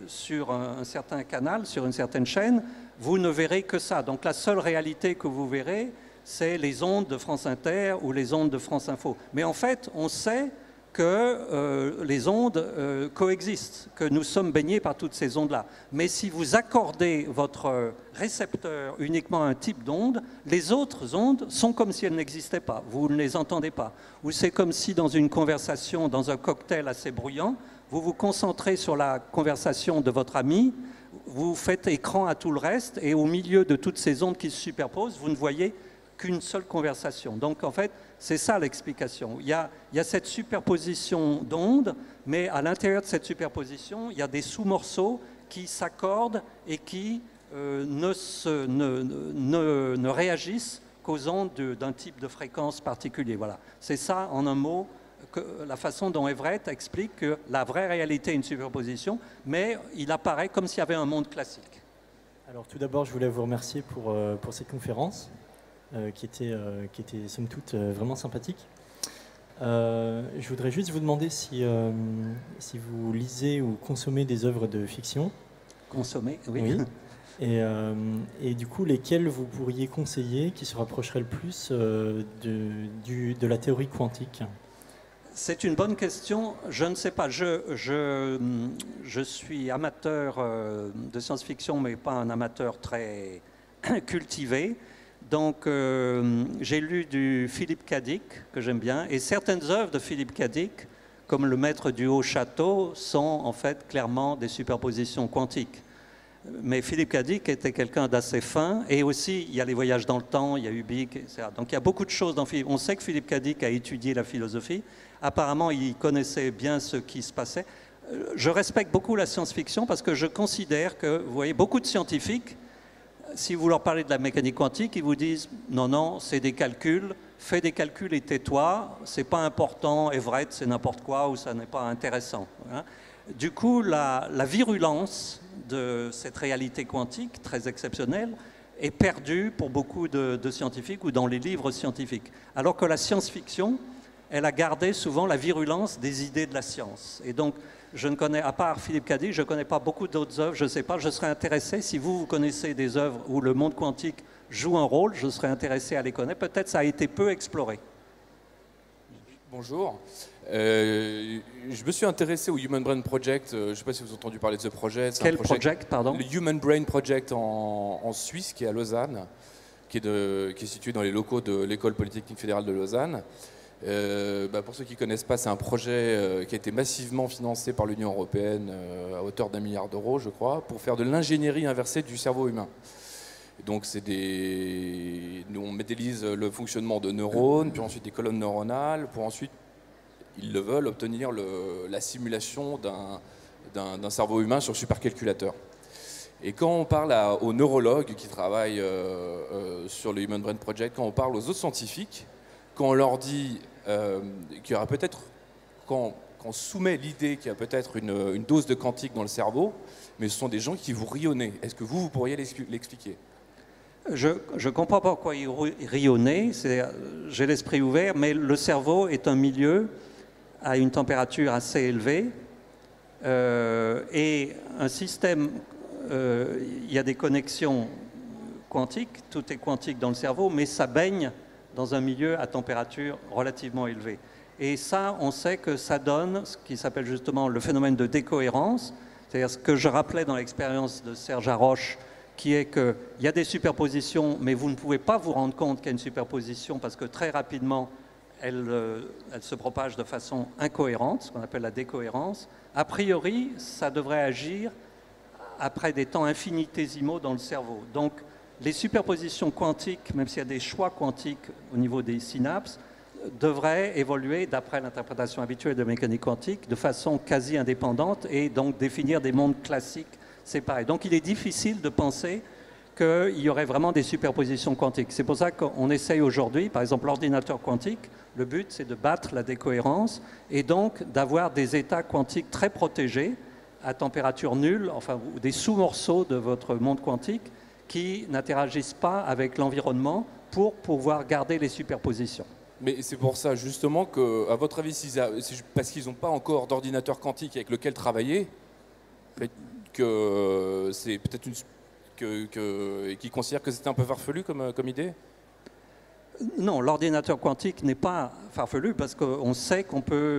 sur un certain canal, sur une certaine chaîne, vous ne verrez que ça. Donc la seule réalité que vous verrez, c'est les ondes de France Inter ou les ondes de France Info. Mais en fait, on sait que les ondes coexistent, que nous sommes baignés par toutes ces ondes-là. Mais si vous accordez votre récepteur uniquement à un type d'onde, les autres ondes sont comme si elles n'existaient pas. Vous ne les entendez pas. Ou c'est comme si dans une conversation, dans un cocktail assez bruyant, vous vous concentrez sur la conversation de votre ami, vous faites écran à tout le reste, et au milieu de toutes ces ondes qui se superposent, vous ne voyez qu'une seule conversation. Donc en fait, c'est ça l'explication. Il y a cette superposition d'ondes, mais à l'intérieur de cette superposition, il y a des sous-morceaux qui s'accordent et qui ne réagissent qu'aux ondes d'un type de fréquence particulier. Voilà. C'est ça, en un mot, la façon dont Everett explique que la vraie réalité est une superposition, mais il apparaît comme s'il y avait un monde classique. Alors tout d'abord, je voulais vous remercier pour cette conférence. Qui était somme toute vraiment sympathique. Je voudrais juste vous demander si vous lisez ou consommez des œuvres de fiction. Consommer, oui. Et du coup, lesquelles vous pourriez conseiller qui se rapprocheraient le plus de la théorie quantique? C'est une bonne question. Je ne sais pas. Je suis amateur de science-fiction, mais pas un amateur très cultivé. Donc, j'ai lu du Philippe K. Dick, que j'aime bien, et certaines œuvres de Philippe K. Dick, comme Le Maître du Haut Château, sont en fait clairement des superpositions quantiques. Mais Philippe K. Dick était quelqu'un d'assez fin, et aussi, il y a les voyages dans le temps, il y a Ubik, etc. Donc, il y a beaucoup de choses dans Philippe. On sait que Philippe K. Dick a étudié la philosophie. Apparemment, il connaissait bien ce qui se passait. Je respecte beaucoup la science-fiction parce que je considère que, vous voyez, beaucoup de scientifiques, si vous leur parlez de la mécanique quantique, ils vous disent « Non, non, c'est des calculs, fais des calculs et tais-toi, c'est pas important, Everett, c'est n'importe quoi ou ça n'est pas intéressant. Hein ». Du coup, la virulence de cette réalité quantique, très exceptionnelle, est perdue pour beaucoup de scientifiques ou dans les livres scientifiques. Alors que la science-fiction, elle a gardé souvent la virulence des idées de la science. Et donc, je ne connais, à part Philippe K. Dick, je ne connais pas beaucoup d'autres œuvres, je ne sais pas, je serais intéressé, si vous connaissez des œuvres où le monde quantique joue un rôle, je serais intéressé à les connaître. Peut-être ça a été peu exploré. Bonjour. Je me suis intéressé au Human Brain Project, je ne sais pas si vous avez entendu parler de ce projet. Quel project, pardon? Le Human Brain Project en Suisse, qui est à Lausanne, qui est situé dans les locaux de l'École Polytechnique Fédérale de Lausanne. Pour ceux qui ne connaissent pas, c'est un projet qui a été massivement financé par l'Union européenne à hauteur d'1 milliard d'euros, je crois, pour faire de l'ingénierie inversée du cerveau humain. Donc, nous, on modélise le fonctionnement de neurones, puis ensuite des colonnes neuronales, pour ensuite, ils le veulent, obtenir la simulation d'un cerveau humain sur supercalculateur. Et quand on parle aux neurologues qui travaillent sur le Human Brain Project, quand on parle aux autres scientifiques, quand on leur dit qu'il y aura peut-être, quand qu'on soumet l'idée qu'il y a peut-être une dose de quantique dans le cerveau, mais ce sont des gens qui vous rient au nez. Est-ce que vous pourriez l'expliquer? Je ne comprends pas pourquoi il rit au nez. J'ai l'esprit ouvert, mais le cerveau est un milieu à une température assez élevée. Et un système, il y a des connexions quantiques, tout est quantique dans le cerveau, mais ça baigne dans un milieu à température relativement élevée. Et ça, on sait que ça donne ce qui s'appelle justement le phénomène de décohérence, c'est-à-dire ce que je rappelais dans l'expérience de Serge Haroche, qui est qu'il y a des superpositions, mais vous ne pouvez pas vous rendre compte qu'il y a une superposition parce que très rapidement, elle se propage de façon incohérente, ce qu'on appelle la décohérence. A priori, ça devrait agir après des temps infinitésimaux dans le cerveau. Donc, les superpositions quantiques, même s'il y a des choix quantiques au niveau des synapses, devraient évoluer, d'après l'interprétation habituelle de mécanique quantique, de façon quasi indépendante et donc définir des mondes classiques séparés. Donc, il est difficile de penser qu'il y aurait vraiment des superpositions quantiques. C'est pour ça qu'on essaye aujourd'hui, par exemple l'ordinateur quantique, le but c'est de battre la décohérence et donc d'avoir des états quantiques très protégés à température nulle, enfin des sous-morceaux de votre monde quantique qui n'interagissent pas avec l'environnement pour pouvoir garder les superpositions. Mais c'est pour ça justement que, à votre avis, parce qu'ils n'ont pas encore d'ordinateur quantique avec lequel travailler, que c'est peut-être qu'ils considèrent que c'est un peu farfelu comme idée? Non, l'ordinateur quantique n'est pas farfelu parce qu'on sait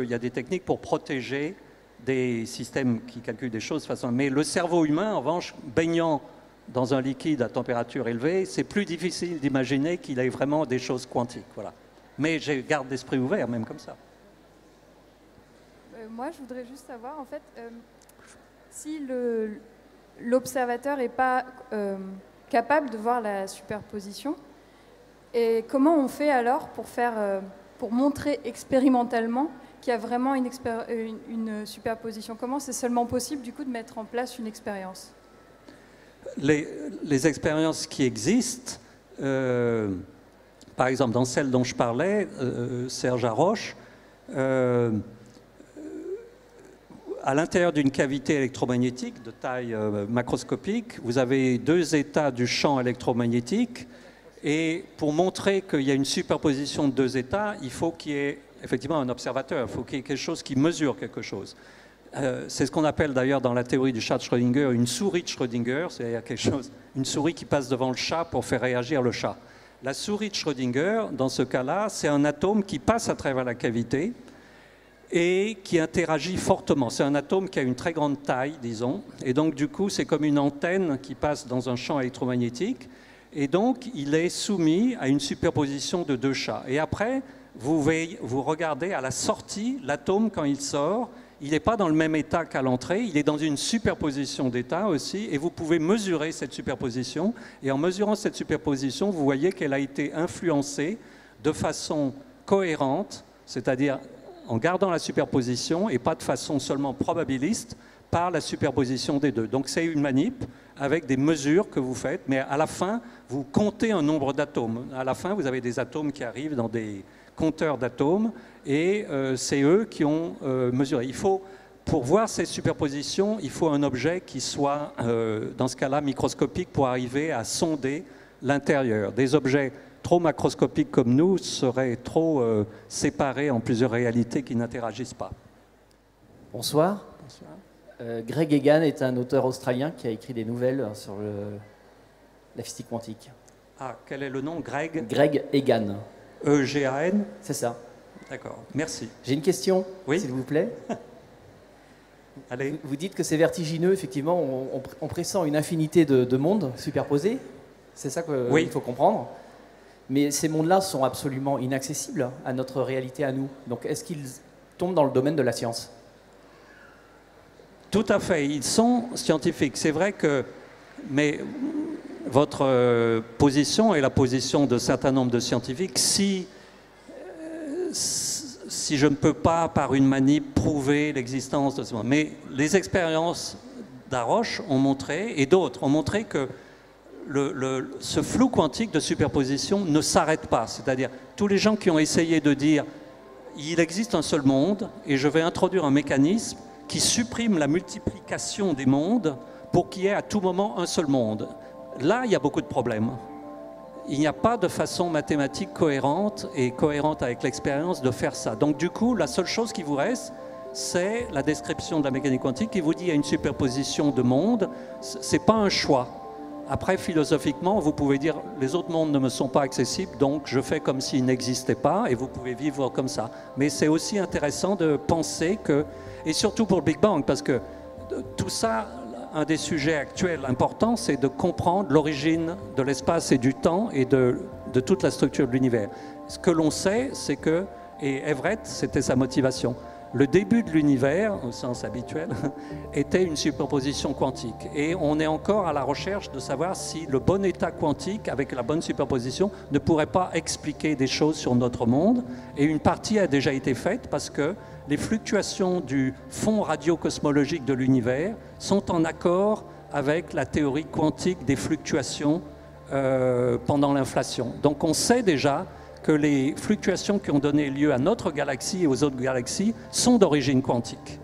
il y a des techniques pour protéger des systèmes qui calculent des choses de façon... Mais le cerveau humain, en revanche, baignant dans un liquide à température élevée, c'est plus difficile d'imaginer qu'il ait vraiment des choses quantiques. Voilà. Mais je garde l'esprit ouvert, même comme ça. Moi, je voudrais juste savoir, en fait, si l'observateur n'est pas capable de voir la superposition, et comment on fait alors pour montrer expérimentalement qu'il y a vraiment une superposition? Comment c'est seulement possible, du coup, de mettre en place une expérience? Les expériences qui existent, par exemple, dans celle dont je parlais, Serge Haroche, à l'intérieur d'une cavité électromagnétique de taille macroscopique, vous avez deux états du champ électromagnétique. Et pour montrer qu'il y a une superposition de deux états, il faut qu'il y ait effectivement un observateur, il faut qu'il y ait quelque chose qui mesure quelque chose. C'est ce qu'on appelle d'ailleurs dans la théorie du chat de Schrödinger une souris de Schrödinger, c'est-à-dire une souris qui passe devant le chat pour faire réagir le chat. La souris de Schrödinger, dans ce cas-là, c'est un atome qui passe à travers la cavité et qui interagit fortement. C'est un atome qui a une très grande taille, disons, et donc du coup c'est comme une antenne qui passe dans un champ électromagnétique. Et donc, il est soumis à une superposition de deux chats. Et après, vous regardez à la sortie, l'atome, quand il sort, il n'est pas dans le même état qu'à l'entrée, il est dans une superposition d'états aussi, et vous pouvez mesurer cette superposition. Et en mesurant cette superposition, vous voyez qu'elle a été influencée de façon cohérente, c'est-à-dire en gardant la superposition, et pas de façon seulement probabiliste, par la superposition des deux. Donc c'est une manip avec des mesures que vous faites, mais à la fin, vous comptez un nombre d'atomes. À la fin, vous avez des atomes qui arrivent dans des compteurs d'atomes, et c'est eux qui ont mesuré. Pour voir ces superpositions, il faut un objet qui soit, dans ce cas-là, microscopique pour arriver à sonder l'intérieur. Des objets trop macroscopiques comme nous seraient trop séparés en plusieurs réalités qui n'interagissent pas. Bonsoir. Bonsoir. Greg Egan est un auteur australien qui a écrit des nouvelles sur la physique quantique. Ah, quel est le nom? Greg Egan. E-G-A-N? C'est ça. D'accord, merci. J'ai une question, oui, s'il vous plaît. Allez. Vous dites que c'est vertigineux, effectivement, on pressent une infinité de mondes superposés. C'est ça qu'il faut comprendre. Mais ces mondes-là sont absolument inaccessibles à notre réalité à nous. Donc est-ce qu'ils tombent dans le domaine de la science? Tout à fait, ils sont scientifiques. C'est vrai que, mais votre position est la position de certain nombre de scientifiques. Si je ne peux pas, par une manip, prouver l'existence de ce monde, mais les expériences d'Haroche ont montré, et d'autres ont montré que ce flou quantique de superposition ne s'arrête pas. C'est-à-dire, tous les gens qui ont essayé de dire il existe un seul monde et je vais introduire un mécanisme qui supprime la multiplication des mondes pour qu'il y ait à tout moment un seul monde. Là, il y a beaucoup de problèmes. Il n'y a pas de façon mathématique cohérente et cohérente avec l'expérience de faire ça. Donc du coup, la seule chose qui vous reste, c'est la description de la mécanique quantique qui vous dit qu'il y a une superposition de mondes. Ce n'est pas un choix. Après, philosophiquement, vous pouvez dire les autres mondes ne me sont pas accessibles, donc je fais comme s'ils n'existaient pas et vous pouvez vivre comme ça. Mais c'est aussi intéressant de penser que, et surtout pour le Big Bang, parce que tout ça, un des sujets actuels importants, c'est de comprendre l'origine de l'espace et du temps et de toute la structure de l'univers. Ce que l'on sait, c'est que, et Everett, c'était sa motivation, le début de l'univers, au sens habituel, était une superposition quantique. Et on est encore à la recherche de savoir si le bon état quantique, avec la bonne superposition, ne pourrait pas expliquer des choses sur notre monde. Et une partie a déjà été faite parce que les fluctuations du fond radiocosmologique de l'univers sont en accord avec la théorie quantique des fluctuations pendant l'inflation. Donc on sait déjà que les fluctuations qui ont donné lieu à notre galaxie et aux autres galaxies sont d'origine quantique.